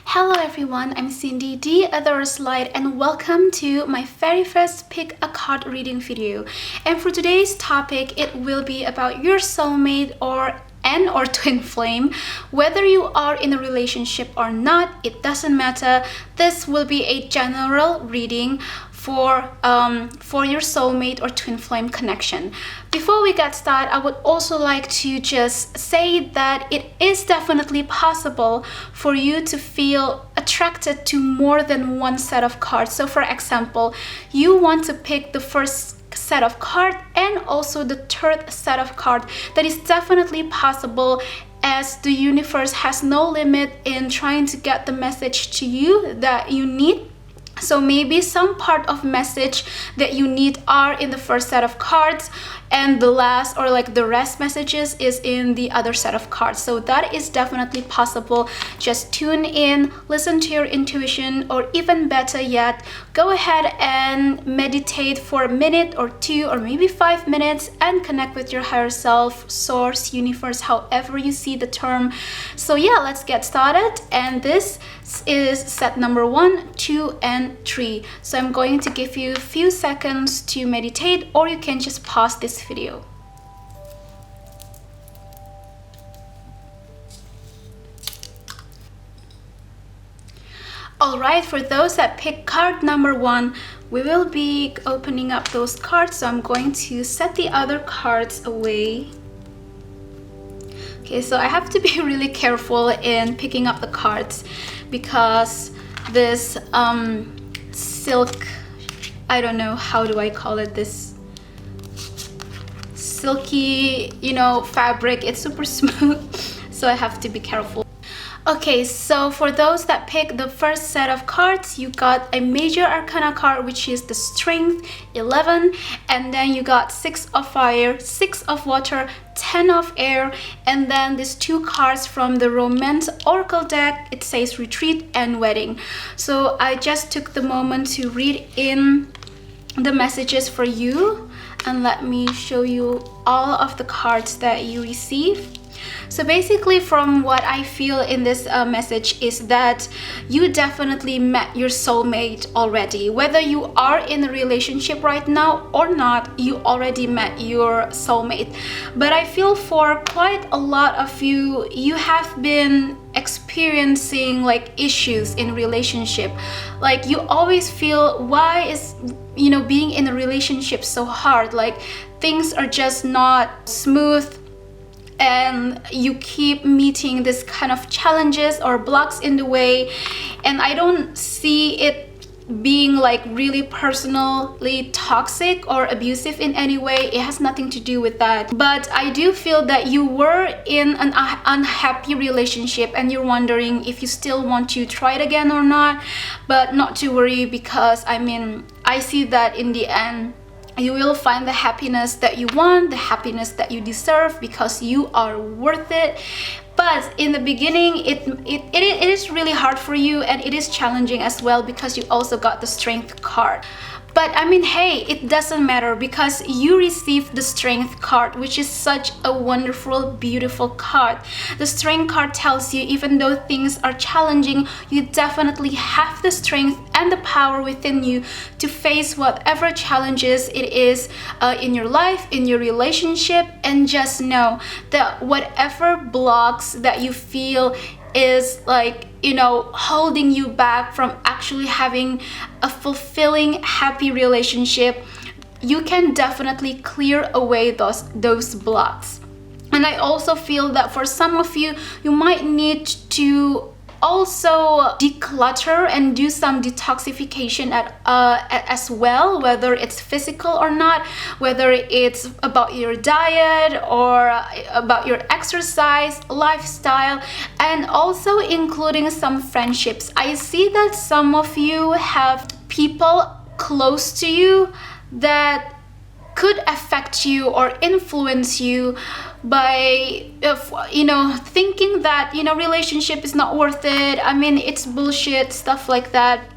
Hello everyone, I'm Cindy, the adoraslight, and welcome to my very first pick a card reading video. And for today's topic, it will be about your soulmate or twin flame. Whether you are in a relationship or not, it doesn't matter. This will be a general reading for your soulmate or twin flame connection. Before we get started, I would also like to just say that it is definitely possible for you to feel attracted to more than one set of cards. So for example, you want to pick the first set of cards and also the third set of cards. That is definitely possible, as the universe has no limit in trying to get the message to you that you need. So maybe some part of message that you need are in the first set of cards, and the last or like the rest messages is in the other set of cards. So that is definitely possible. Just tune in, listen to your intuition, or even better yet, go ahead and meditate for a minute or two or maybe 5 minutes and connect with your higher self, source, universe, however you see the term. So yeah, let's get started. And this is set number 1, 2, and 3. So I'm going to give you a few seconds to meditate, or you can just pause this video. Alright, for those that pick card number 1, we will be opening up those cards. So I'm going to set the other cards away. Okay, so I have to be really careful in picking up the cards because this silk, I don't know, how do I call it, this silky, fabric, it's super smooth, so I have to be careful. Okay, so for those that pick the first set of cards, you got a major arcana card, which is the Strength, 11, and then you got 6 of fire, 6 of water, 10 of air, and then these 2 cards from the Romance Oracle deck. It says Retreat and Wedding. So I just took the moment to read in the messages for you, and let me show you all of the cards that you receive. So basically, from what I feel in this message is that you definitely met your soulmate already. Whether you are in a relationship right now or not, you already met your soulmate. But I feel for quite a lot of you, you have been experiencing like issues in relationship. Like you always feel, why is being in a relationship so hard? Like things are just not smooth, and you keep meeting this kind of challenges or blocks in the way. And I don't see it being like really personally toxic or abusive in any way. It has nothing to do with that. But I do feel that you were in an unhappy relationship and you're wondering if you still want to try it again or not. But not to worry, because I see that in the end you will find the happiness that you want, the happiness that you deserve, because you are worth it. But in the beginning, it is really hard for you, and it is challenging as well, because you also got the Strength card. But hey, it doesn't matter, because you received the Strength card, which is such a wonderful, beautiful card. The Strength card tells you, even though things are challenging, you definitely have the strength and the power within you to face whatever challenges it is in your life, in your relationship. And just know that whatever blocks that you feel is like holding you back from actually having a fulfilling, happy relationship, you can definitely clear away those blocks. And I also feel that for some of you, you might need to also declutter and do some detoxification as well, whether it's physical or not, whether it's about your diet or about your exercise, lifestyle, and also including some friendships. I see that some of you have people close to you that could affect you or influence you by thinking that relationship is not worth it, it's bullshit, stuff like that.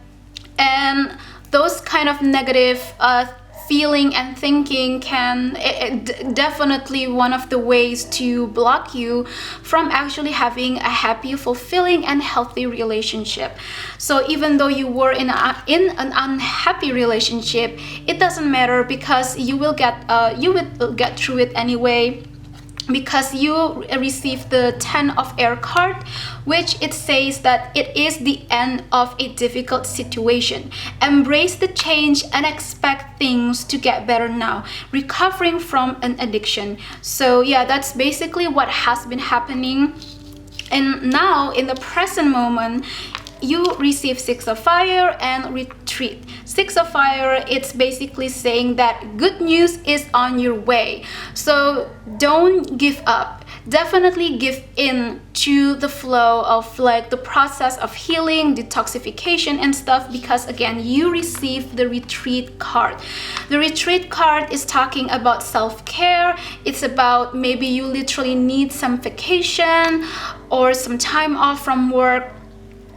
And those kind of negative feeling and thinking can definitely one of the ways to block you from actually having a happy, fulfilling, and healthy relationship. So even though you were in an unhappy relationship, it doesn't matter, because you will get through it anyway, because you receive the 10 of air card, which it says that it is the end of a difficult situation. Embrace the change and expect things to get better now. Recovering from an addiction. So yeah, that's basically what has been happening. And now in the present moment, you receive 6 of fire and retreat. 6 of fire, it's basically saying that good news is on your way. So don't give up. Definitely give in to the flow of like the process of healing, detoxification and stuff, because again, you receive the retreat card. The retreat card is talking about self-care. It's about maybe you literally need some vacation or some time off from work,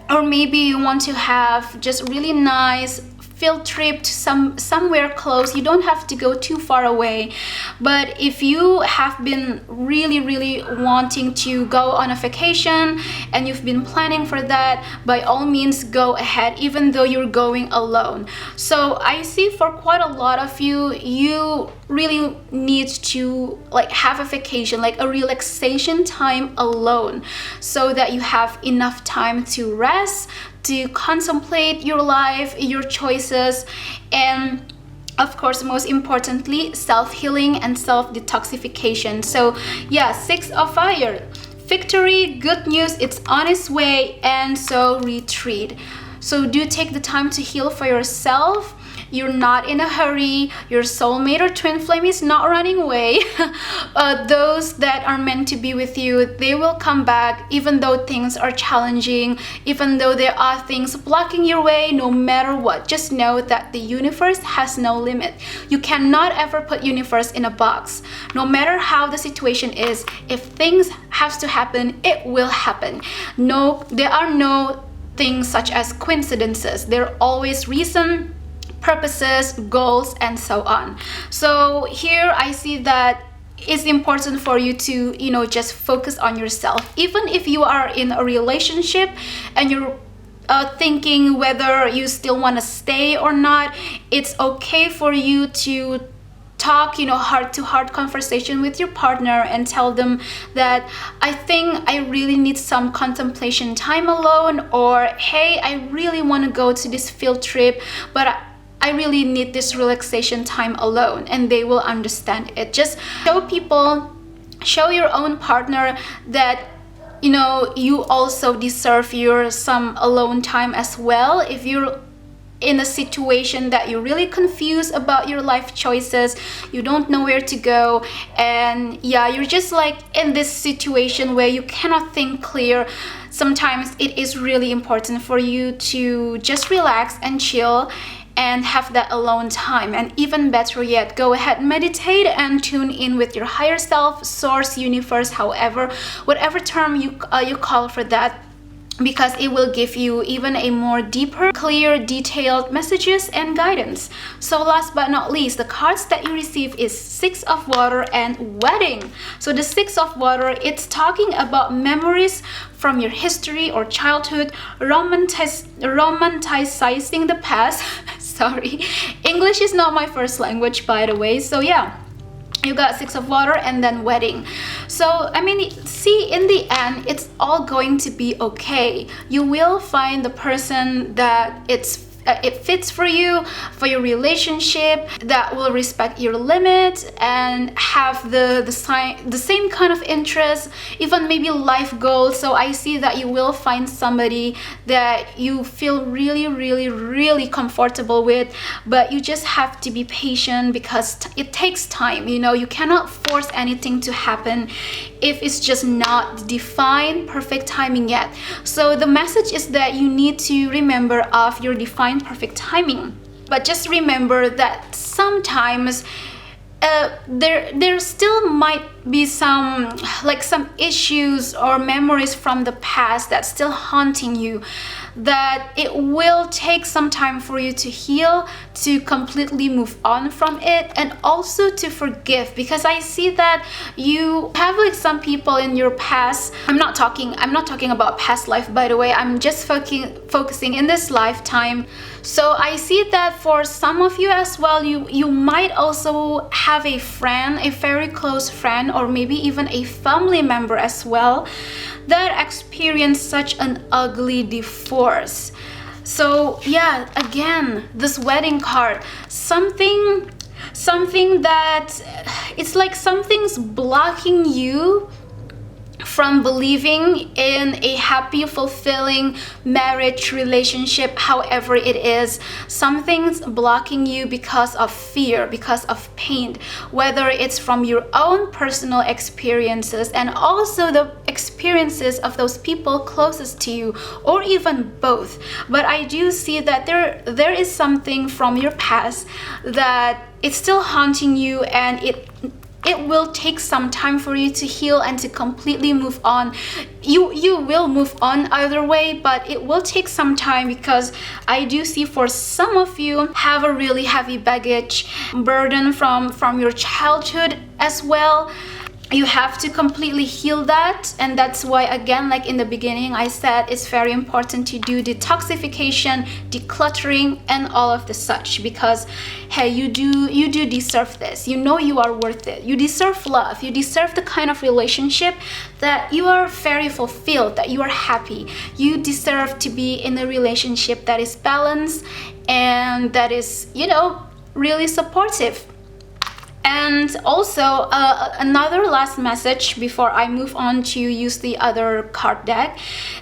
or maybe you want to have just really nice field trip to somewhere close. You don't have to go too far away. But if you have been really wanting to go on a vacation and you've been planning for that, by all means go ahead, even though you're going alone. So I see for quite a lot of you really need to like have a vacation, like a relaxation time alone, so that you have enough time to rest, to contemplate your life, your choices, and of course, most importantly, self-healing and self-detoxification. So yeah, 6 of fire, victory, good news, it's on its way, and so retreat. So do take the time to heal for yourself. You're not in a hurry. Your soulmate or twin flame is not running away. Those that are meant to be with you, they will come back, even though things are challenging, even though there are things blocking your way. No matter what, just know that the universe has no limit. You cannot ever put universe in a box. No matter how the situation is, if things have to happen, it will happen. No, there are no things such as coincidences. There are always reason, purposes, goals, and so on. So here I see that it's important for you to, you know, just focus on yourself. Even if you are in a relationship and you're thinking whether you still want to stay or not, it's okay for you to talk, you know, heart-to-heart conversation with your partner and tell them that I think I really need some contemplation time alone, or hey, I really want to go to this field trip, but I really need this relaxation time alone, and they will understand it. Just show people, show your own partner that, you know, you also deserve your some alone time as well. If you're in a situation that you're really confused about your life choices, you don't know where to go, and yeah, you're just like in this situation where you cannot think clear, sometimes it is really important for you to just relax and chill and have that alone time. And even better yet, go ahead, meditate and tune in with your higher self, source, universe, however, whatever term you call for that, because it will give you even a more deeper, clear, detailed messages and guidance. So last but not least, the cards that you receive is 6 of water and wedding. So the 6 of water, it's talking about memories from your history or childhood, romanticizing the past. Sorry, English is not my first language, by the way. So yeah, you got 6 of water and then wedding. So I mean, see, in the end, it's all going to be okay. You will find the person that it fits for you, for your relationship, that will respect your limits and have the same kind of interests, even maybe life goals. So I see that you will find somebody that you feel really comfortable with, but you just have to be patient, because it takes time. You know, you cannot force anything to happen if it's just not defined perfect timing yet. So the message is that you need to remember of your defined perfect timing, but just remember that sometimes there still might be some issues or memories from the past that's still haunting you. that it will take some time for you to heal, to completely move on from it, and also to forgive, because I see that you have like some people in your past. I'm not talking about past life, by the way. I'm just focusing in this lifetime. So I see that for some of you as well, you might also have a friend, a very close friend, or maybe even a family member as well, that experienced such an ugly divorce. So yeah, again, this wedding card, something that it's like something's blocking you from believing in a happy, fulfilling marriage relationship, however it is. Something's blocking you because of fear, because of pain, whether it's from your own personal experiences and also the experiences of those people closest to you, or even both. But I do see that there is something from your past that it's still haunting you, and it will take some time for you to heal and to completely move on. You will move on either way, but it will take some time, because I do see for some of you have a really heavy baggage burden from your childhood as well. You have to completely heal that, and that's why, again, like in the beginning, I said it's very important to do detoxification, decluttering, and all of the such, because hey, you do deserve this. You know you are worth it. You deserve love. You deserve the kind of relationship that you are very fulfilled, that you are happy. You deserve to be in a relationship that is balanced and that is, you know, really supportive. And also another last message before I move on to use the other card deck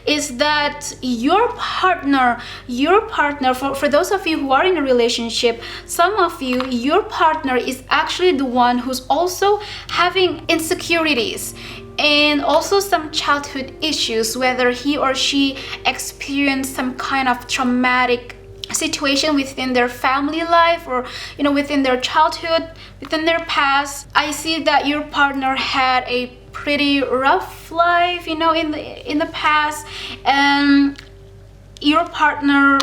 is that your partner, for those of you who are in a relationship, some of you, your partner is actually the one who's also having insecurities and also some childhood issues, whether he or she experienced some kind of traumatic situation within their family life, or you know, within their childhood, within their past. I see that your partner had a pretty rough life, you know, in the past, and your partner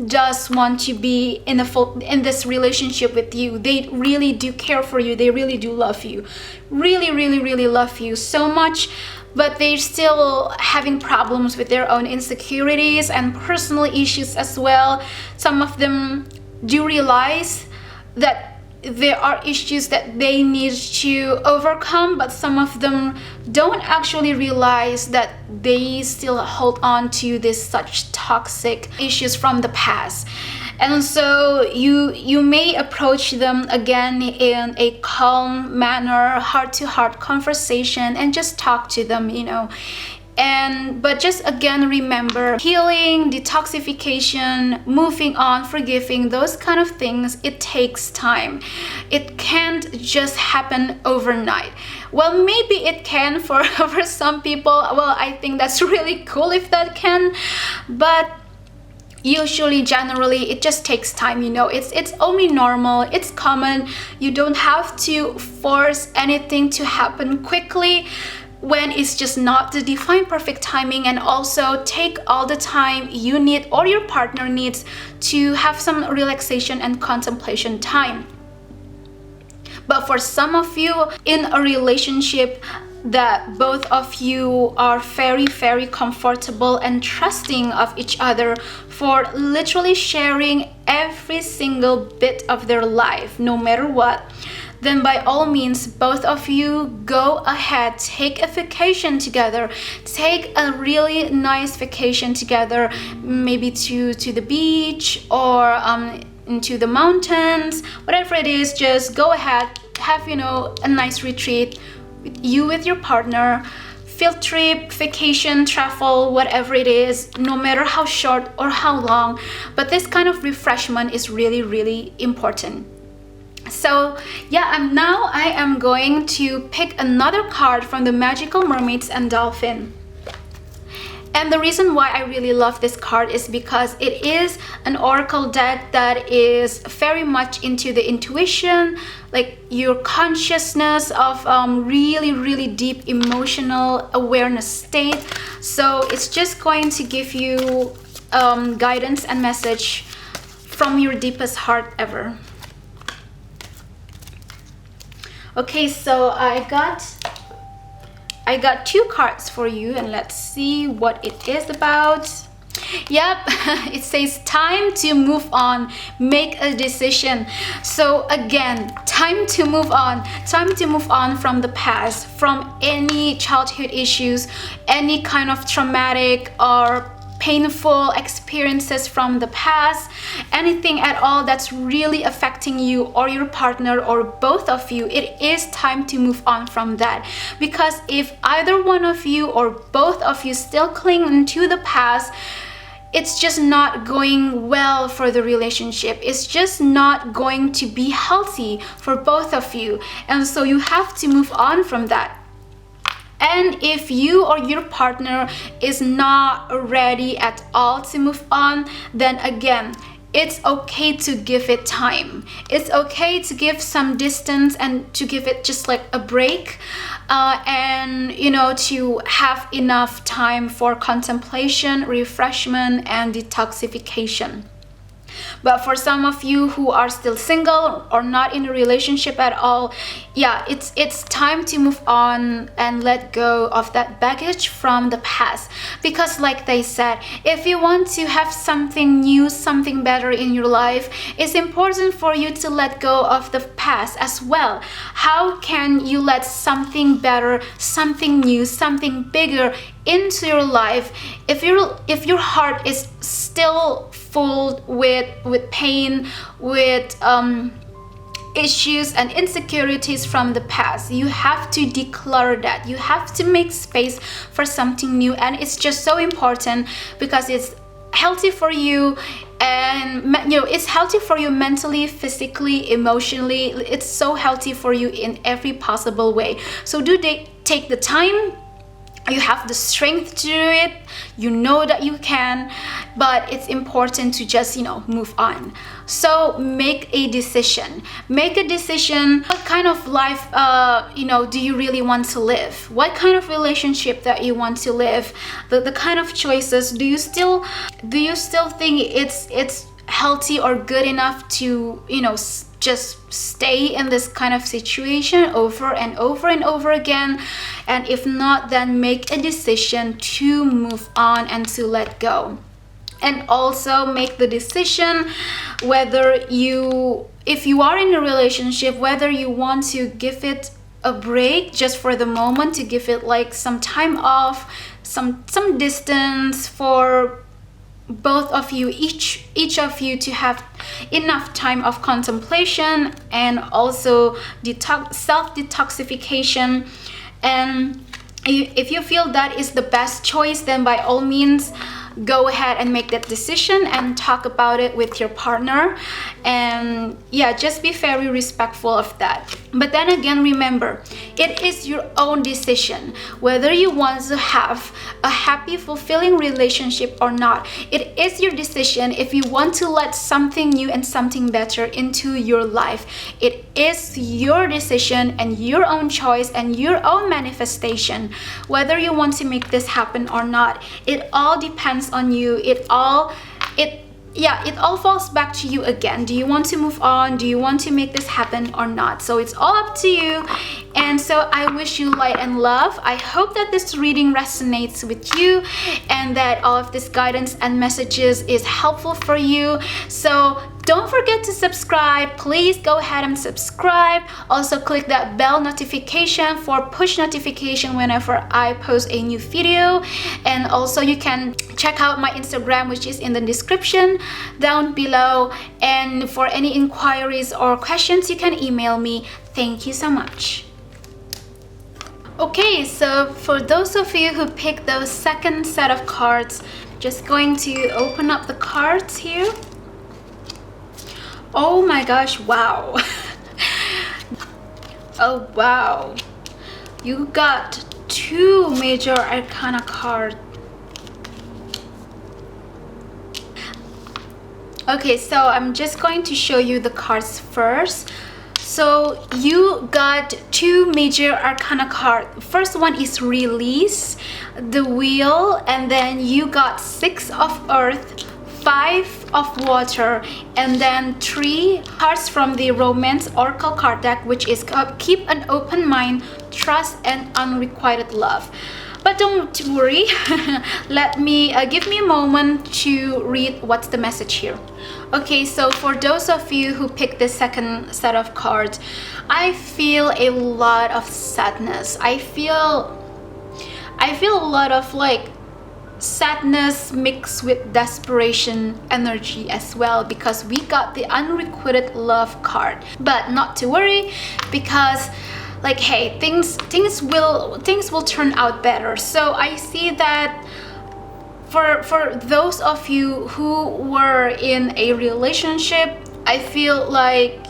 does want to be in this relationship with you. They really do care for you. They really do love you, really love you so much, but they're still having problems with their own insecurities and personal issues as well. Some of them do realize that there are issues that they need to overcome, but some of them don't actually realize that they still hold on to this such toxic issues from the past. And so you may approach them again in a calm manner, heart-to-heart conversation, and just talk to them, you know. But just again, remember, healing, detoxification, moving on, forgiving, those kind of things, it takes time. It can't just happen overnight. Well, maybe it can for some people. Well, I think that's really cool if that can, but usually, generally, it just takes time, you know. It's only normal, it's common. You don't have to force anything to happen quickly when it's just not the defined perfect timing. And also take all the time you need, or your partner needs, to have some relaxation and contemplation time. But for some of you in a relationship that both of you are very comfortable and trusting of each other for literally sharing every single bit of their life, no matter what, then by all means, both of you go ahead, take a vacation together, take a really nice vacation together, maybe to the beach or into the mountains, whatever it is. Just go ahead, have, you know, a nice retreat, you with your partner, field trip, vacation, travel, whatever it is, no matter how short or how long. But this kind of refreshment is really important. So yeah, and now I am going to pick another card from the Magical Mermaids and Dolphin. And the reason why I really love this card is because it is an oracle deck that is very much into the intuition, like your consciousness of really deep emotional awareness state. So it's just going to give you guidance and message from your deepest heart ever. Okay, so I got 2 cards for you, and let's see what it is about. Yep, it says time to move on, make a decision. So again, time to move on from the past, from any childhood issues, any kind of traumatic or painful experiences from the past, anything at all that's really affecting you or your partner or both of you. It is time to move on from that, because if either one of you or both of you still cling to the past, it's just not going well for the relationship. It's just not going to be healthy for both of you, and so you have to move on from that. And if you or your partner is not ready at all to move on, then again, it's okay to give it time. It's okay to give some distance and to give it just like a break, and to have enough time for contemplation, refreshment, and detoxification. But for some of you who are still single or not in a relationship at all, yeah, it's time to move on and let go of that baggage from the past. Because like they said, if you want to have something new, something better in your life, it's important for you to let go of the past as well. How can you let something better, something new, something bigger into your life if your heart is still full with pain, with issues and insecurities from the past? You have to declutter that. You have to make space for something new, and it's just so important because it's healthy for you, and it's healthy for you mentally, physically, emotionally. It's so healthy for you in every possible way. So take the time. You have the strength to do it. You know that you can, but it's important to just move on. So make a decision. What kind of life do you really want to live? What kind of relationship that you want to live? The kind of choices. Do you still think it's healthy or good enough to just stay in this kind of situation over and over and over again? And if not, then make a decision to move on and to let go. And also make the decision whether if you are in a relationship, whether you want to give it a break just for the moment, to give it like some time off, some distance for both of you, each of you, to have enough time of contemplation and also self-detoxification. And if you feel that is the best choice, then by all means go ahead and make that decision and talk about it with your partner. And yeah, just be very respectful of that. But then again, remember, it is your own decision whether you want to have a happy, fulfilling relationship or not. It is your decision if you want to let something new and something better into your life. It is your decision and your own choice and your own manifestation whether you want to make this happen or not. It all depends on you. It all falls back to you again. Do you want to move on? Do you want to make this happen or not? So it's all up to you. And so I wish you light and love. I hope that this reading resonates with you and that all of this guidance and messages is helpful for you. So don't forget to subscribe. Please go ahead and subscribe. Also click that bell notification for push notification whenever I post a new video. And also you can check out my Instagram, which is in the description down below. And for any inquiries or questions, you can email me. Thank you so much. Okay, so for those of you who picked the second set of cards, just going to open up the cards here. Oh my gosh, wow. Oh wow, you got 2 major arcana cards. Okay, so I'm just going to show you the cards first. So you got 2 major arcana cards. First one is release, the wheel, and then you got 6 of earth, 5 of water, and then 3 cards from the romance oracle card deck, which is keep an open mind, trust, and unrequited love. But don't worry, let me give me a moment to read what's the message here. Okay, so for those of you who picked the second set of cards, I feel a lot of sadness. I feel a lot of like sadness mixed with desperation energy as well, because we got the unrequited love card. But not to worry, because like, hey, things will turn out better. So I see that for those of you who were in a relationship, I feel like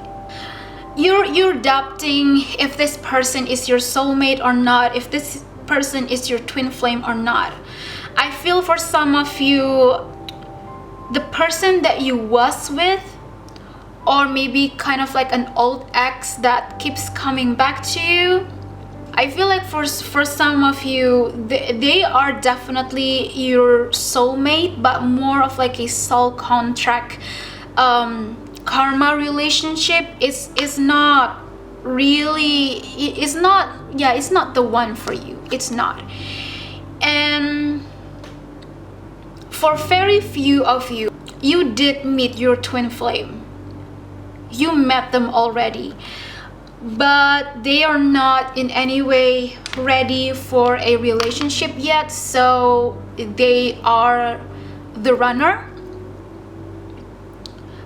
you're doubting if this person is your soulmate or not, if this person is your twin flame or not. I feel for some of you, the person that you was with, or maybe kind of like an old ex that keeps coming back to you, I feel like for some of you, they are definitely your soulmate, but more of like a soul contract. Karma relationship is not really, it's not the one for you. It's not. And for very few of you, you did meet your twin flame. You met them already, but they are not in any way ready for a relationship yet. So they are the runner.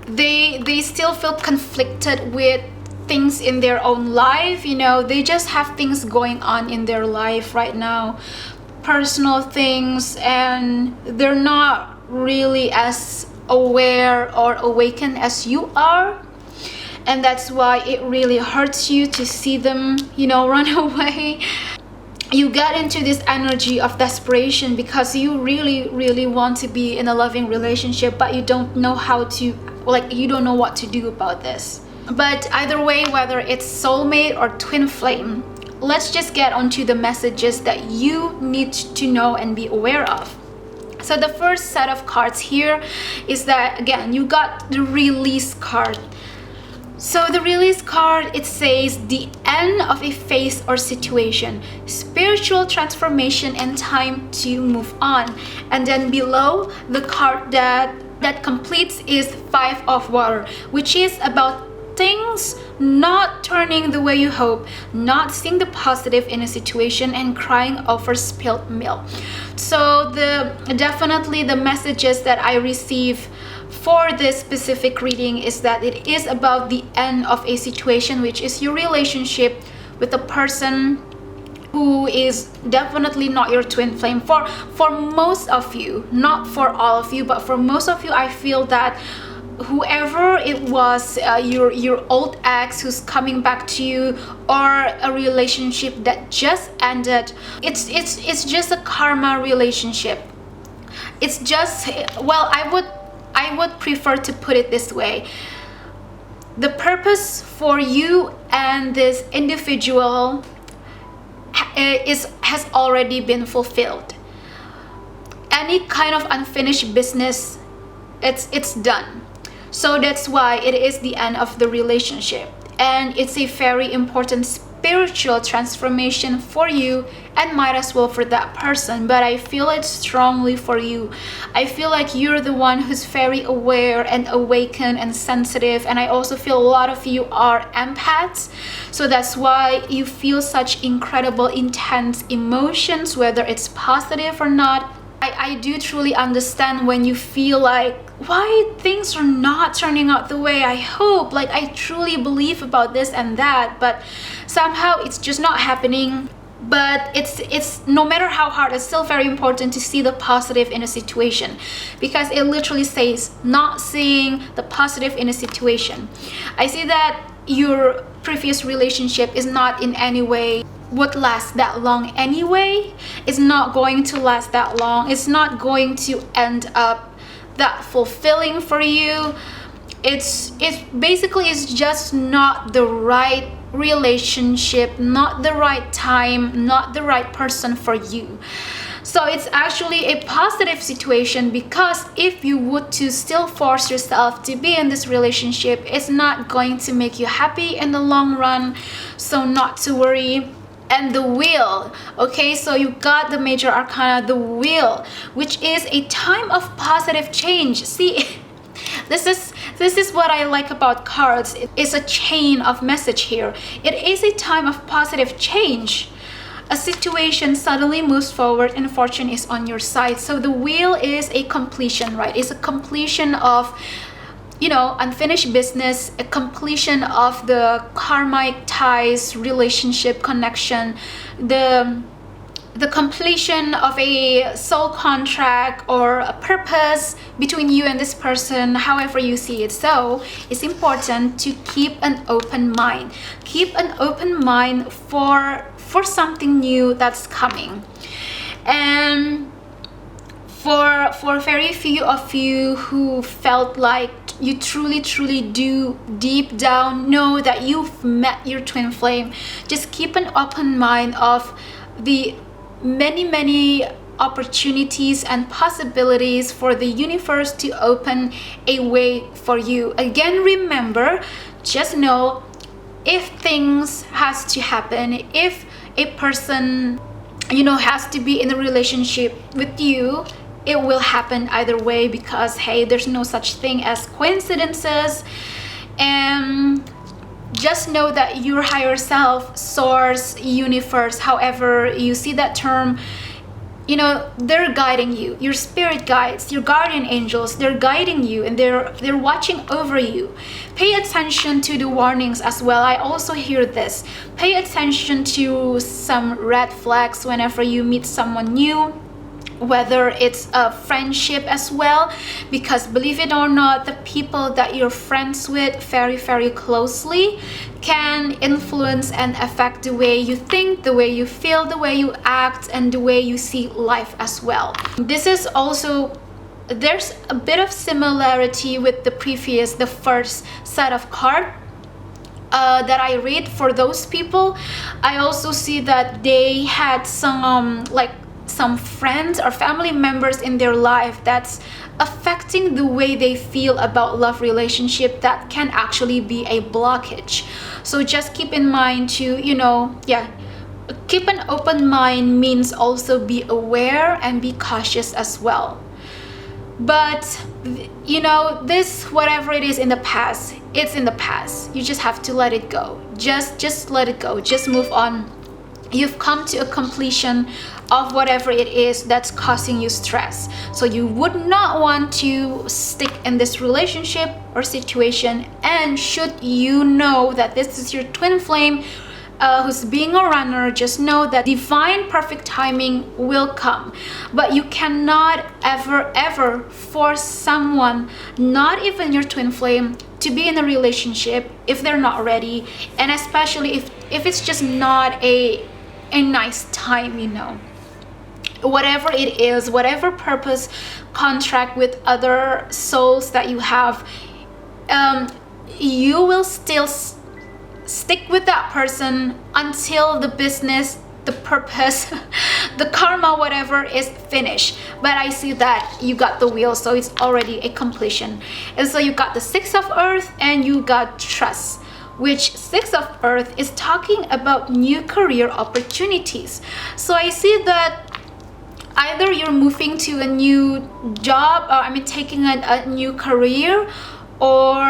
They still feel conflicted with things in their own life. You know, they just have things going on in their life right now, personal things, and they're not really as aware or awakened as you are. And that's why it really hurts you to see them, you know, run away. You get into this energy of desperation because you really want to be in a loving relationship, but you don't know how to, like, you don't know what to do about this. But either way, whether it's soulmate or twin flame, let's just get onto the messages that you need to know and be aware of. So the first set of cards here is that, again, you got the release card. So the release card, it says the end of a phase or situation, spiritual transformation, and time to move on. And then below, the card that completes is 5 of water, which is about things not turning the way you hope, not seeing the positive in a situation, and crying over spilled milk. So definitely the messages that I receive for this specific reading is that it is about the end of a situation, which is your relationship with a person who is definitely not your twin flame. For most of you, not for all of you, but for most of you, I feel that whoever it was, your old ex who's coming back to you, or a relationship that just ended, it's just a karma relationship. It's just, well, I would prefer to put it this way. The purpose for you and this individual has already been fulfilled. Any kind of unfinished business, it's done. So that's why it is the end of the relationship, and it's a very important spiritual transformation for you, and might as well for that person. But I feel it strongly for you. I feel like you're the one who's very aware and awakened and sensitive, and I also feel a lot of you are empaths. So that's why you feel such incredible intense emotions, whether it's positive or not. I do truly understand when you feel like, why things are not turning out the way I hope. Like, I truly believe about this and that, but somehow it's just not happening. But it's no matter how hard, it's still very important to see the positive in a situation, because it literally says not seeing the positive in a situation. I see that your previous relationship is not in any way would last that long anyway. It's not going to last that long. It's not going to end up that fulfilling for you. It's basically, it's just not the right relationship, not the right time, not the right person for you. So it's actually a positive situation, because if you would to still force yourself to be in this relationship, it's not going to make you happy in the long run. So not to worry. And the wheel, okay, so you got the major arcana, the wheel, which is a time of positive change. See, this is what I like about cards. It is a chain of message here. It is a time of positive change. A situation suddenly moves forward and fortune is on your side. So the wheel is a completion, right? It's a completion of, you know, unfinished business, a completion of the karmic ties, relationship connection, the completion of a soul contract or a purpose between you and this person, however you see it. So it's important to keep an open mind. Keep an open mind for something new that's coming. And for very few of you who felt like you truly do deep down know that you've met your twin flame, just keep an open mind of the many opportunities and possibilities for the universe to open a way for you. Again, remember, just know, if things has to happen, if a person, you know, has to be in a relationship with you, it will happen either way, because hey, there's no such thing as coincidences. And just know that your higher self, source, universe, however you see that term, you know, they're guiding you. Your spirit guides, your guardian angels, they're guiding you, and they're watching over you. Pay attention to the warnings as well. I also hear this. Pay attention to some red flags whenever you meet someone new, whether it's a friendship as well, because believe it or not, the people that you're friends with very closely can influence and affect the way you think, the way you feel, the way you act, and the way you see life as well. This is also, there's a bit of similarity with the first set of cards that I read. For those people, I also see that they had some some friends or family members in their life that's affecting the way they feel about love relationship, that can actually be a blockage. So just keep in mind to, you know, keep an open mind means also be aware and be cautious as well. But you know, this, whatever it is in the past, it's in the past. You just have to let it go. Just let it go. Just move on. You've come to a completion of whatever it is that's causing you stress. So you would not want to stick in this relationship or situation. And should you know that this is your twin flame who's being a runner, just know that divine perfect timing will come. But you cannot ever force someone, not even your twin flame, to be in a relationship if they're not ready, and especially if it's just not a nice time, you know. Whatever it is, whatever purpose, contract with other souls that you have, you will still stick with that person until the business, the purpose, the karma, whatever is finished. But I see that you got the wheel, so it's already a completion. And so you got the Six of Earth and you got Trust, which Six of Earth is talking about new career opportunities. So I see that either you're moving to a new job, or taking a new career, or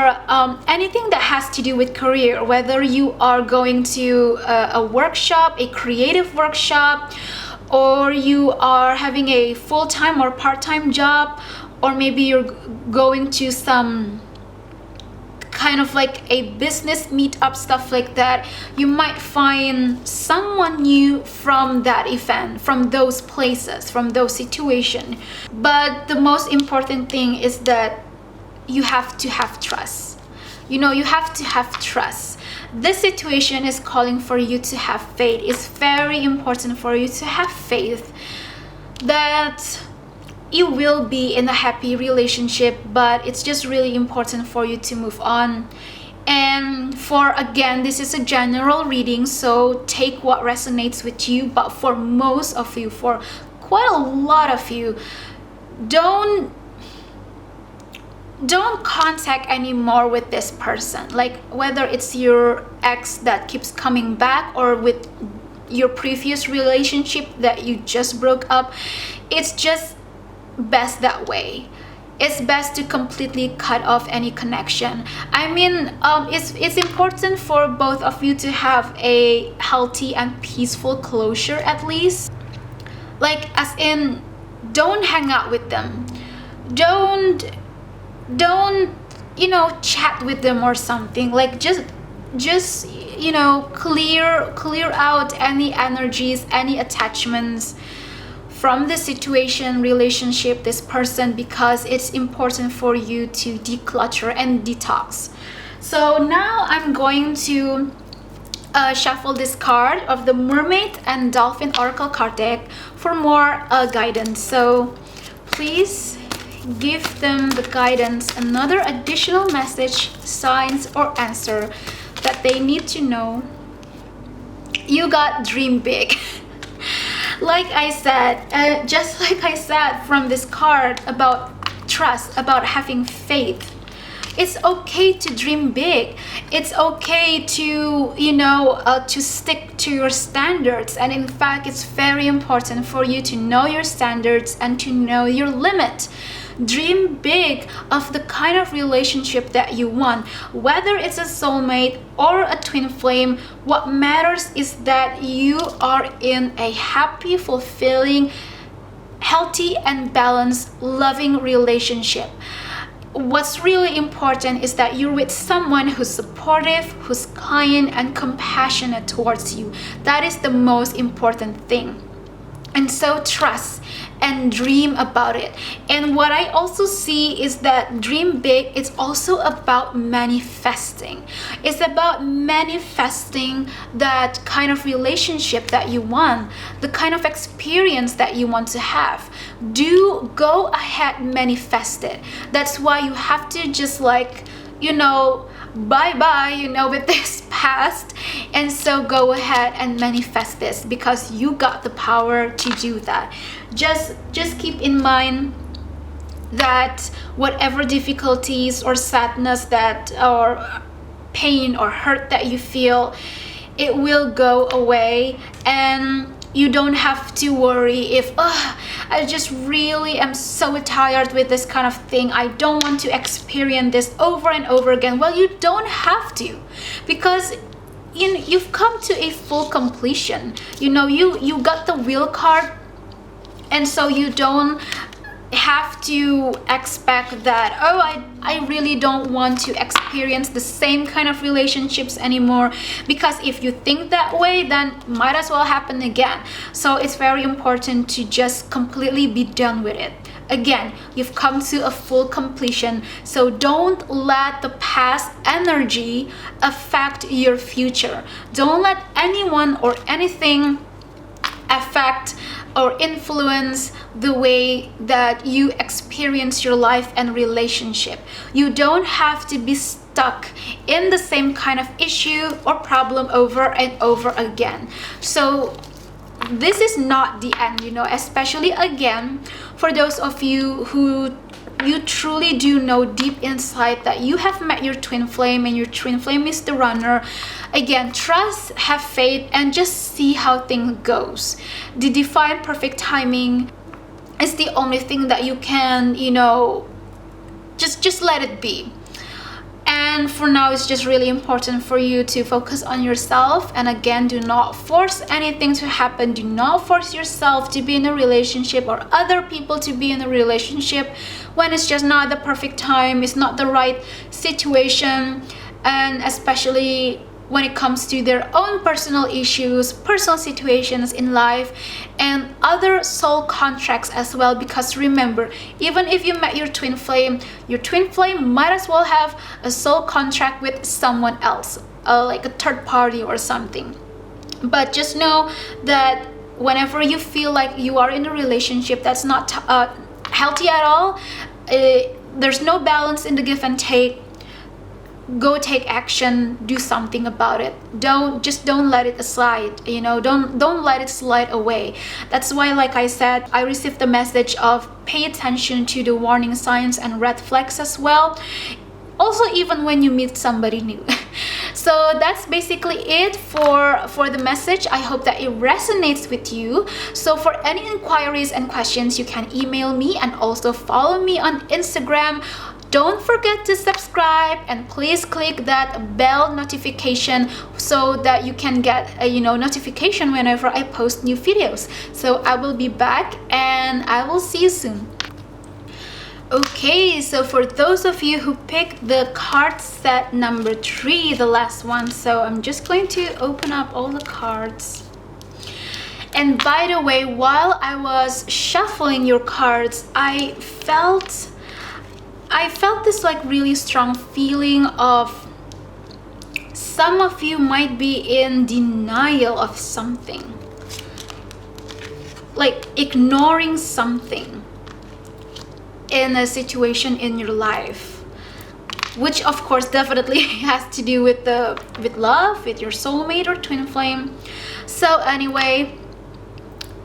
anything that has to do with career, whether you are going to a workshop, a creative workshop, or you are having a full-time or part-time job, or maybe you're going to some kind of like a business meetup, stuff like that. You might find someone new from that event, from those places, from those situations. But the most important thing is that you have to have trust. You know, you have to have trust. This situation is calling for you to have faith. It's very important for you to have faith that you will be in a happy relationship, but it's just really important for you to move on. And for, again, this is a general reading, so take what resonates with you. But for most of you, for quite a lot of you don't contact anymore with this person, like whether it's your ex that keeps coming back or with your previous relationship that you just broke up. It's just best that way. It's best to completely cut off any connection. I mean, it's important for both of you to have a healthy and peaceful closure, at least. Like, as in, don't hang out with them. Don't chat with them or something. Like, just clear out any energies, any attachments from the situation, relationship, this person, because it's important for you to declutter and detox. So now I'm going to shuffle this card of the Mermaid and Dolphin Oracle card deck for more guidance. So please give them the guidance, another additional message, signs, or answer that they need to know. You got dream big. Like I said, just like I said from this card about trust, about having faith. It's okay to dream big. It's okay to, to stick to your standards. And in fact, it's very important for you to know your standards and to know your limit. Dream big of the kind of relationship that you want, whether it's a soulmate or a twin flame. What matters is that you are in a happy, fulfilling, healthy and balanced, loving relationship. What's really important is that you're with someone who's supportive, who's kind and compassionate towards you. That is the most important thing. And so trust and dream about it. And what I also see is that dream big is also about manifesting. It's about manifesting that kind of relationship that you want, the kind of experience that you want to have. Do go ahead, manifest it. That's why you have to just bye-bye, with this past. And so go ahead and manifest this, because you got the power to do that. Just keep in mind that whatever difficulties or sadness that or pain or hurt that you feel, it will go away. And you don't have to worry if I just really am so tired with this kind of thing, I don't want to experience this over and over again. Well, you don't have to, because you've come to a full completion. You got the Wheel card, and so you don't have to expect that, I really don't want to experience the same kind of relationships anymore, because if you think that way, then might as well happen again. So it's very important to just completely be done with it. Again, you've come to a full completion, so don't let the past energy affect your future. Don't let anyone or anything affect or influence the way that you experience your life and relationship. You don't have to be stuck in the same kind of issue or problem over and over again. So this is not the end, especially again for those of you who you truly do know deep inside that you have met your twin flame and your twin flame is the runner. Again, trust, have faith, and just see how things goes. The divine perfect timing is the only thing that you can, just let it be. And for now, it's just really important for you to focus on yourself. And again, do not force anything to happen. Do not force yourself to be in a relationship or other people to be in a relationship when it's just not the perfect time, it's not the right situation. And especially when it comes to their own personal issues, personal situations in life, and other soul contracts as well. Because remember, even if you met your twin flame might as well have a soul contract with someone else, like a third party or something. But just know that whenever you feel like you are in a relationship that's not healthy at all, there's no balance in the give and take, go take action, do something about it. Don't let it slide, you know, don't let it slide away. That's why, like I said, I received the message of pay attention to the warning signs and red flags as well, also even when you meet somebody new. So that's basically it for the message. I hope that it resonates with you. So for any inquiries and questions, you can email me and also follow me on Instagram. Don't forget to subscribe and please click that bell notification so that you can get a notification whenever I post new videos. So I will be back and I will see you soon. Okay, so for those of you who picked the card set number 3, the last one, so I'm just going to open up all the cards. And by the way, while I was shuffling your cards, I felt this like really strong feeling of some of you might be in denial of something, like ignoring something in a situation in your life, which of course definitely has to do with love, with your soulmate or twin flame. So anyway,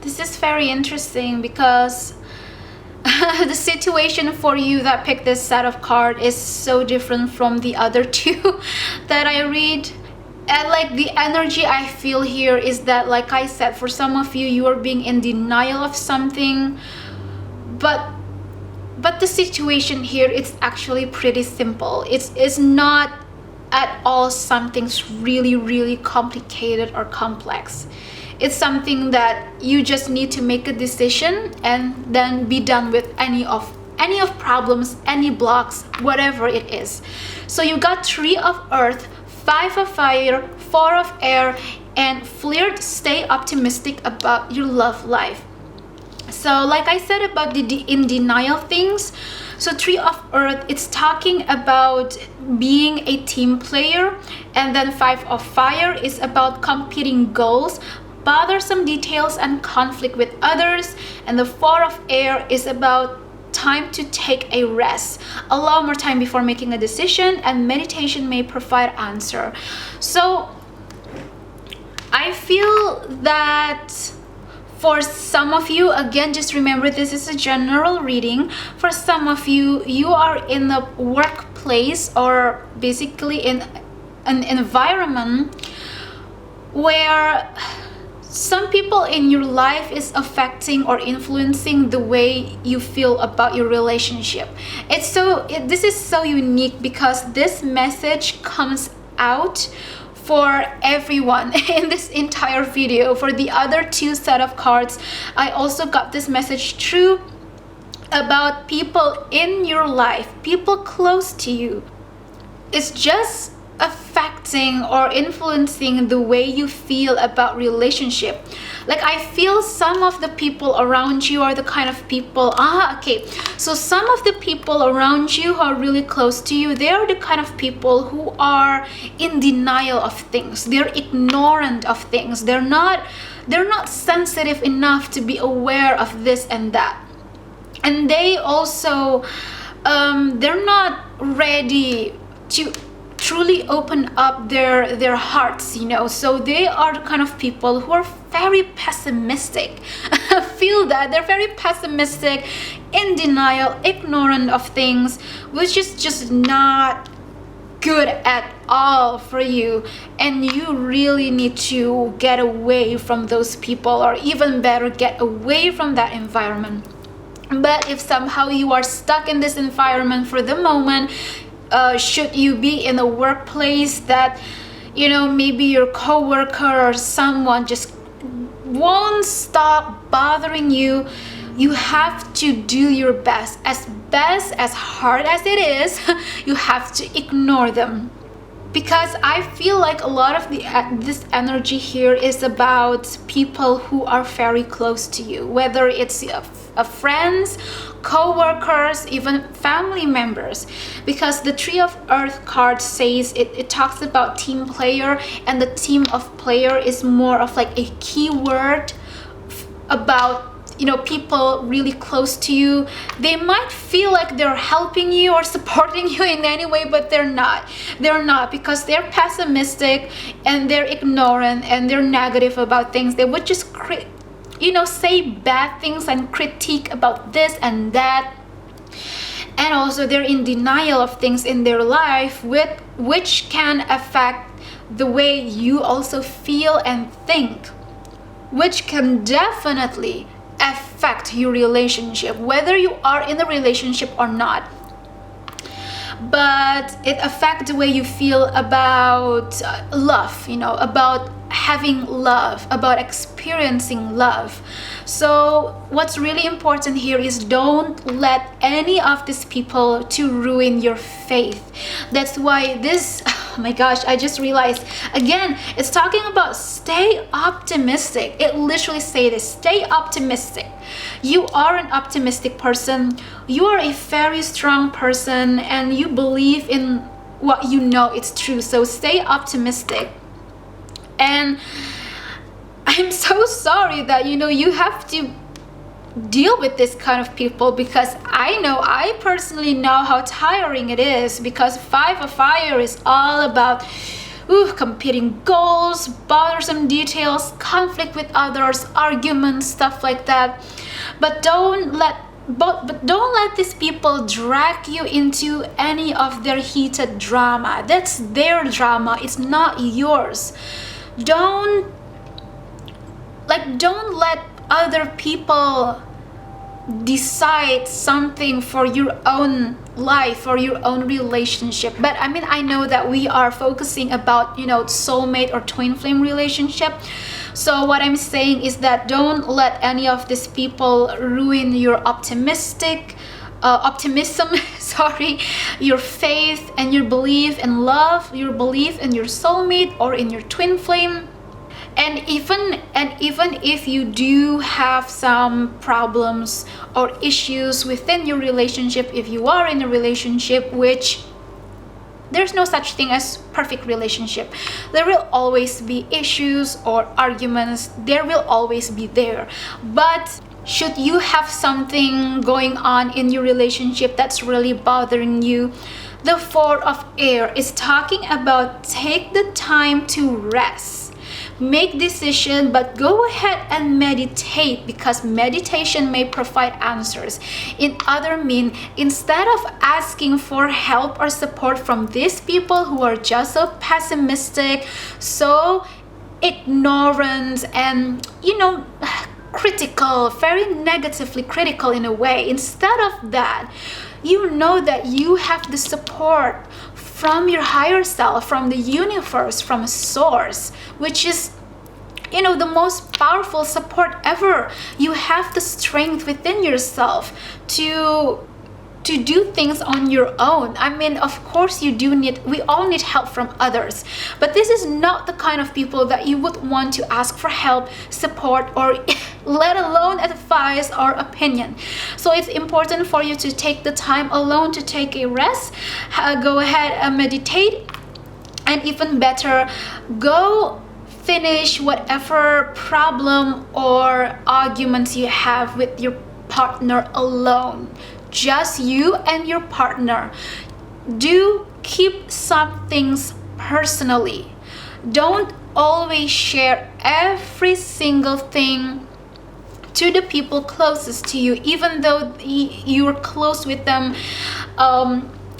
this is very interesting because the situation for you that picked this set of cards is so different from the other two that I read. And like the energy I feel here is that, like I said, for some of you, you are being in denial of something, but the situation here, it's actually pretty simple. It's not at all something's really complicated or complex. It's something that you just need to make a decision and then be done with any of problems, any blocks, whatever it is. So you got 3 of earth, 5 of fire, 4 of air, and flirt, stay optimistic about your love life. So like I said about the in denial things, so 3 of earth, it's talking about being a team player, and then 5 of fire is about competing goals, bothersome details and conflict with others, and the 4 of air is about time to take a rest, allow more time before making a decision, and meditation may provide answer. So I feel that for some of you, again, just remember this is a general reading. For some of you, you are in the workplace or basically in an environment where some people in your life is affecting or influencing the way you feel about your relationship. This is so unique because this message comes out for everyone in this entire video. For the other 2 set of cards, I also got this message through about people in your life, people close to you. It's just affecting or influencing the way you feel about relationship. Like I feel some of the people around you are the kind of people, so some of the people around you who are really close to you, they are the kind of people who are in denial of things. They're ignorant of things. They're not sensitive enough to be aware of this and that. And they also they're not ready to truly open up their hearts, so they are the kind of people who are very pessimistic. I feel that they're very pessimistic, in denial, ignorant of things, which is just not good at all for you, and you really need to get away from those people, or even better, get away from that environment. But if somehow you are stuck in this environment for the moment, should you be in a workplace that maybe your coworker or someone just won't stop bothering you, you have to do your best as hard as it is. You have to ignore them, because I feel like a lot of this energy here is about people who are very close to you, whether it's friends, co-workers, even family members, because the 3 of earth card says it talks about team player, and the team of player is more of like a keyword about people really close to you, they might feel like they're helping you or supporting you in any way, but they're not, because they're pessimistic and they're ignorant and they're negative about things. They would just say bad things and critique about this and that, and also they're in denial of things in their life, which can affect the way you also feel and think, which can definitely affect your relationship, whether you are in a relationship or not. But it affects the way you feel about love, about having love, about experiencing love. So what's really important here is don't let any of these people to ruin your faith. That's why this, oh my gosh, I just realized again, it's talking about stay optimistic. It literally say this: stay optimistic. You are an optimistic person. You are a very strong person, and you believe in what you know it's true. So stay optimistic. And I'm so sorry that you have to deal with this kind of people, because I personally know how tiring it is, because 5 of Fire is all about competing goals, bothersome details, conflict with others, arguments, stuff like that. But don't let these people drag you into any of their heated drama. That's their drama, it's not yours. Don't let other people decide something for your own life or your own relationship. But I know that we are focusing about soulmate or twin flame relationship. So what I'm saying is that don't let any of these people ruin your optimism sorry, your faith and your belief in love, your belief in your soulmate or in your twin flame. And even if you do have some problems or issues within your relationship, if you are in a relationship, which there's no such thing as perfect relationship, there will always be issues or arguments. There will always be there. But should you have something going on in your relationship that's really bothering you, the 4 of Air is talking about take the time to rest. Make decision, but go ahead and meditate, because meditation may provide answers. In other means, instead of asking for help or support from these people who are just so pessimistic, so ignorant, and critical, very negatively critical in a way, instead of that, that you have the support from your higher self, from the universe, from source, which is the most powerful support ever. You have the strength within yourself to do things on your own. Of course we all need help from others, but this is not the kind of people that you would want to ask for help, support, or let alone advice or opinion. So it's important for you to take the time alone to take a rest, go ahead and meditate, and even better, go finish whatever problem or arguments you have with your partner alone. Just you and your partner. Do keep some things personally. Don't always share every single thing to the people closest to you, even though you're close with them.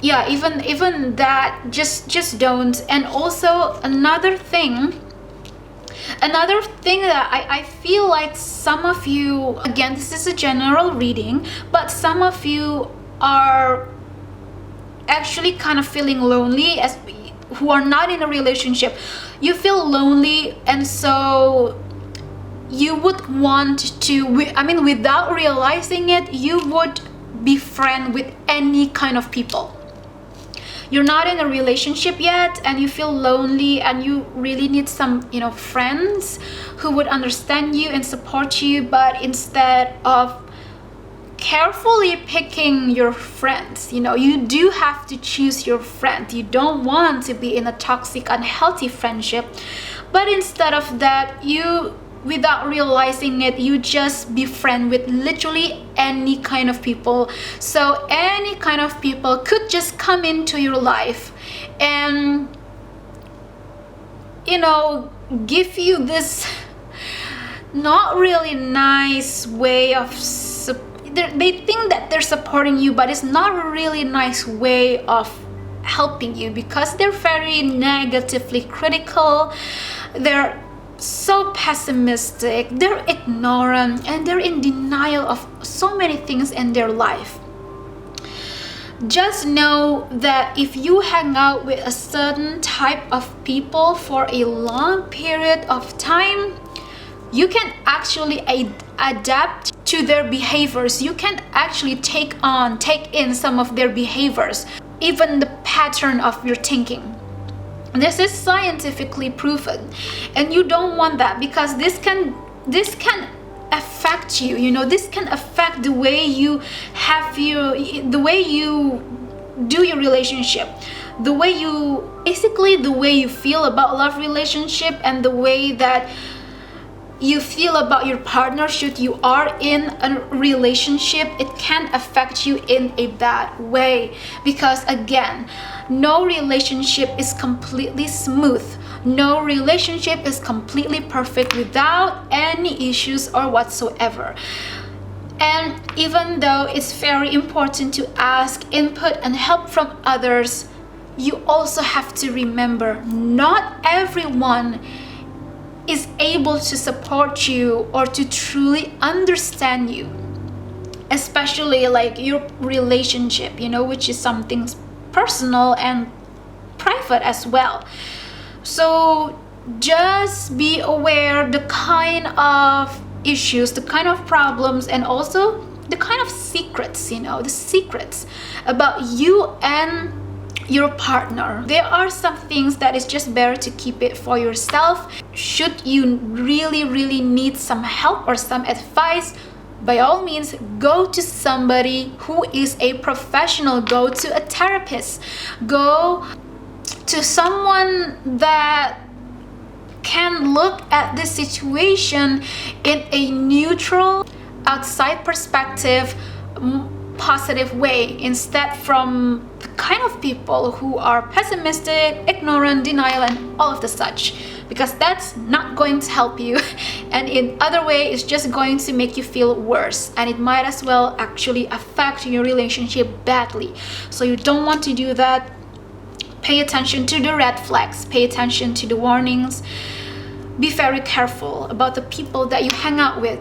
Even that, just don't. And also another thing that I feel like some of you, again, this is a general reading, but some of you are actually kind of feeling lonely, as who are not in a relationship. You feel lonely, and so you would want to, without realizing it, you would be friend with any kind of people. You're not in a relationship yet and you feel lonely, and you really need some friends who would understand you and support you. But instead of carefully picking your friends, you do have to choose your friend. You don't want to be in a toxic, unhealthy friendship, but instead of that, you without realizing it, you just be friend with literally any kind of people. So any kind of people could just come into your life and, you know, give you this not really nice way of they think that they're supporting you, but it's not a really nice way of helping you, because they're very negatively critical, they're so pessimistic, they're ignorant, and they're in denial of so many things in their life. Just know that if you hang out with a certain type of people for a long period of time, you can actually adapt to their behaviors. You can actually take in some of their behaviors, even the pattern of your thinking. This is scientifically proven, and you don't want that, because this can affect you. You know, this can affect the way you the way you do your relationship, the way you feel about love relationship, and the way that you feel about your partner should you are in a relationship. It can affect you in a bad way, because again, no relationship is completely smooth. No relationship is completely perfect without any issues or whatsoever. And even though it's very important to ask input and help from others, you also have to remember, not everyone is able to support you or to truly understand you, especially like your relationship, you know, which is something personal and private as well. So just be aware the kind of issues, the kind of problems, and also the kind of secrets, you know, the secrets about you and your partner. There are some things that is just better to keep it for yourself. Should you really need some help or some advice, by all means, go to somebody who is a professional. Go to a therapist. Go to someone that can look at this situation in a neutral, outside perspective, positive way, instead from the kind of people who are pessimistic, ignorant, denial, and all of the such, because that's not going to help you, and in other way it's just going to make you feel worse, and it might as well actually affect your relationship badly. So you don't want to do that. Pay attention to the red flags, pay attention to the warnings, be very careful about the people that you hang out with,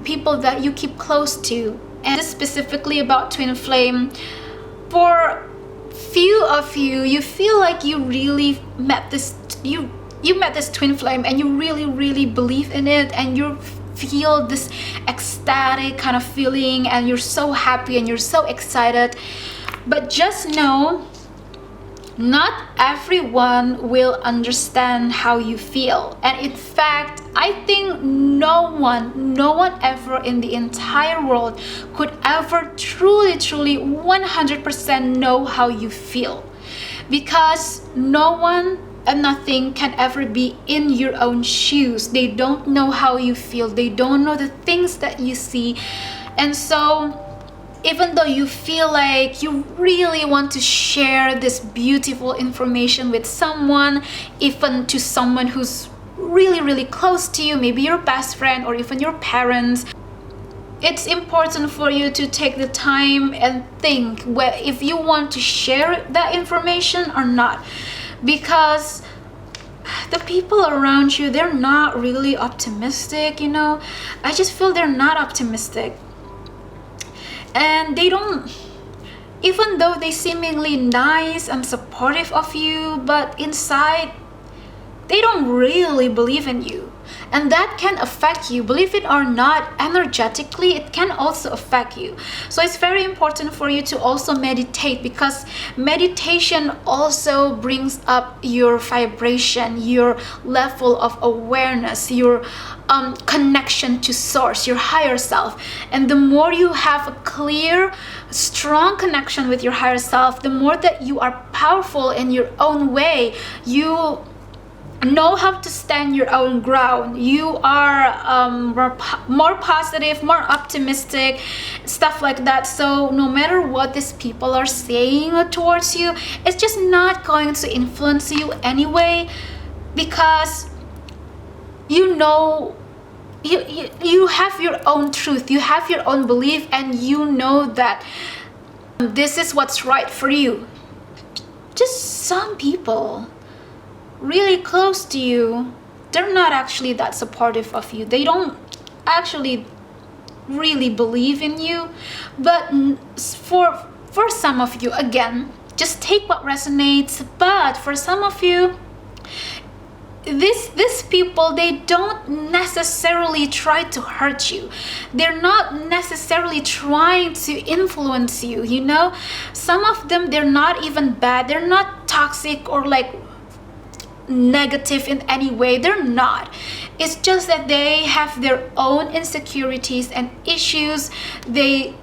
people that you keep close to. And specifically about twin flame, for few of you, you feel like you really met this you met this twin flame, and you really believe in it, and you feel this ecstatic kind of feeling, and you're so happy and you're so excited. But just know, not everyone will understand how you feel. And in fact, I think no one ever in the entire world could ever truly 100% know how you feel, because no one and nothing can ever be in your own shoes. They don't know how you feel, they don't know the things that you see. And so even though you feel like you really want to share this beautiful information with someone, even to someone who's really close to you, maybe your best friend or even your parents, it's important for you to take the time and think if you want to share that information or not, because the people around you, they're not really optimistic, you know. I just feel they're not optimistic. And they don't, even though they seemingly nice and supportive of you, but inside they don't really believe in you. And that can affect you, believe it or not. Energetically, it can also affect you. So it's very important for you to also meditate, because meditation also brings up your vibration, your level of awareness, your connection to source, your higher self. And the more you have a clear, strong connection with your higher self, the more that you are powerful in your own way, you know how to stand your own ground. You are more positive, more optimistic, stuff like that. So no matter what these people are saying towards you, it's just not going to influence you anyway, because you know, you have your own truth, you have your own belief, and you know that this is what's right for you. Just some people really close to you, they're not actually that supportive of you. They don't actually really believe in you. But for some of you, again, just take what resonates. But for some of you, these people, they don't necessarily try to hurt you. They're not necessarily trying to influence you, you know. Some of them, they're not even bad, they're not toxic or like negative in any way. They're not. It's just that they have their own insecurities and issues. They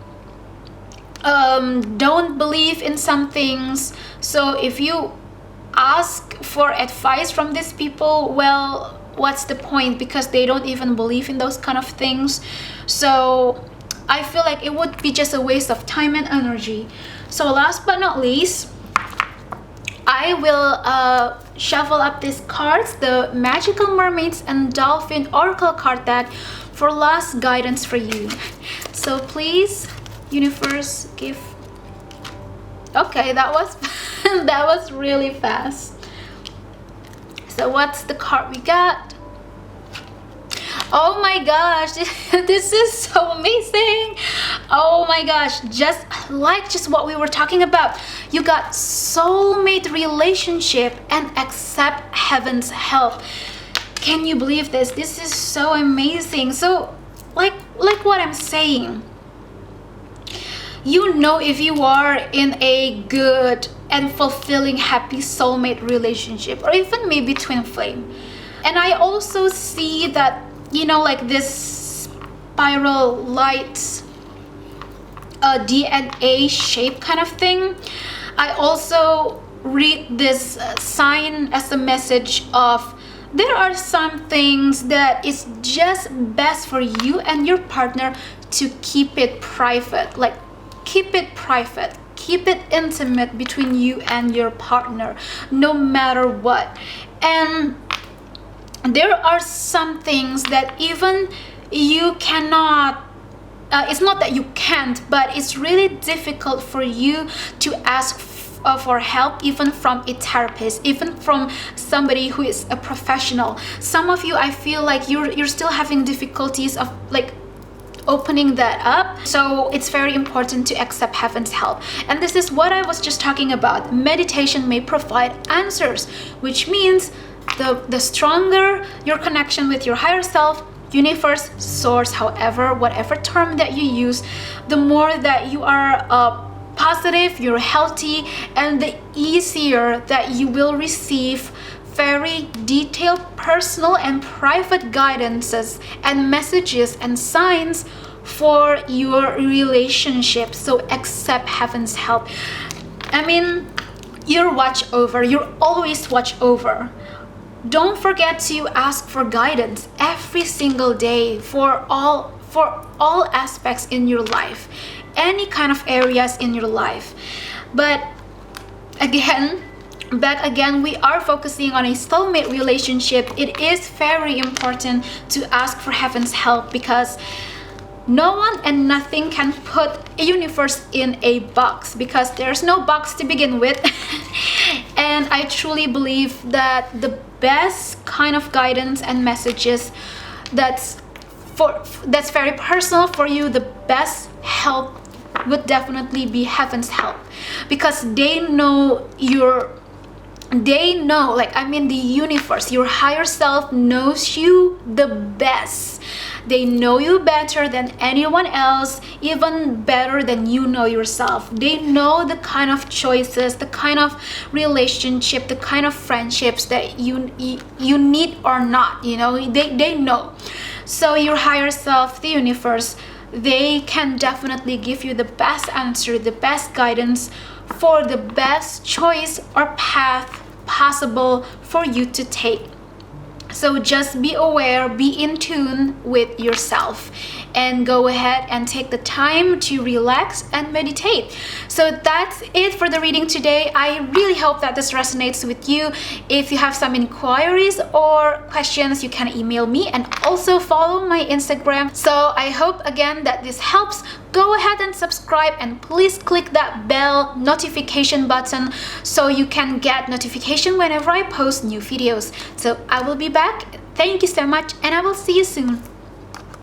don't believe in some things. So if you ask for advice from these people, well, what's the point? Because they don't even believe in those kind of things. So I feel like it would be just a waste of time and energy. So last but not least, I will shuffle up these cards, the Magical Mermaids and Dolphin Oracle card deck, for last guidance for you. So please, universe, give. Okay, that was that was really fast. So what's the card we got? Oh my gosh, this is so amazing. Oh my gosh, just what we were talking about. You got soulmate relationship and accept heaven's help. Can you believe this? This is so amazing. So like what I'm saying, you know, if you are in a good and fulfilling happy soulmate relationship, or even maybe twin flame. And I also see that, you know, like this spiral light DNA shape kind of thing. I also read this sign as a message of there are some things that is just best for you and your partner to keep it private. Like, keep it private, keep it intimate between you and your partner, no matter what. And there are some things that even you cannot, it's not that you can't, but it's really difficult for you to ask for help, even from a therapist, even from somebody who is a professional. Some of you, I feel like you're still having difficulties of like opening that up. So it's very important to accept heaven's help. And this is what I was just talking about. Meditation may provide answers, which means the stronger your connection with your higher self, universe, source, whatever term that you use, the more that you are positive, you're healthy, and the easier that you will receive very detailed, personal, and private guidances and messages and signs for your relationship. So accept heaven's help. I mean, you're always watch over. Don't forget to ask for guidance every single day for all aspects in your life, any kind of areas in your life. But back again, we are focusing on a soulmate relationship. It is very important to ask for heaven's help, because no one and nothing can put a universe in a box, because there's no box to begin with. And I truly believe that the best kind of guidance and messages that's very personal for you, the best help would definitely be heaven's help, because they know, the universe, your higher self knows you the best. They know you better than anyone else, even better than you know yourself. They know the kind of choices, the kind of relationship, the kind of friendships that you need or not, you know, they know. So your higher self, the universe, they can definitely give you the best answer, the best guidance for the best choice or path possible for you to take. So just be aware, be in tune with yourself, and go ahead and take the time to relax and meditate. So that's it for the reading today. I really hope that this resonates with you. If you have some inquiries or questions, you can email me, and also follow my Instagram. So I hope again that this helps. Go ahead and subscribe, and please click that bell notification button so you can get notification whenever I post new videos. So I will be back. Thank you so much, and I will see you soon.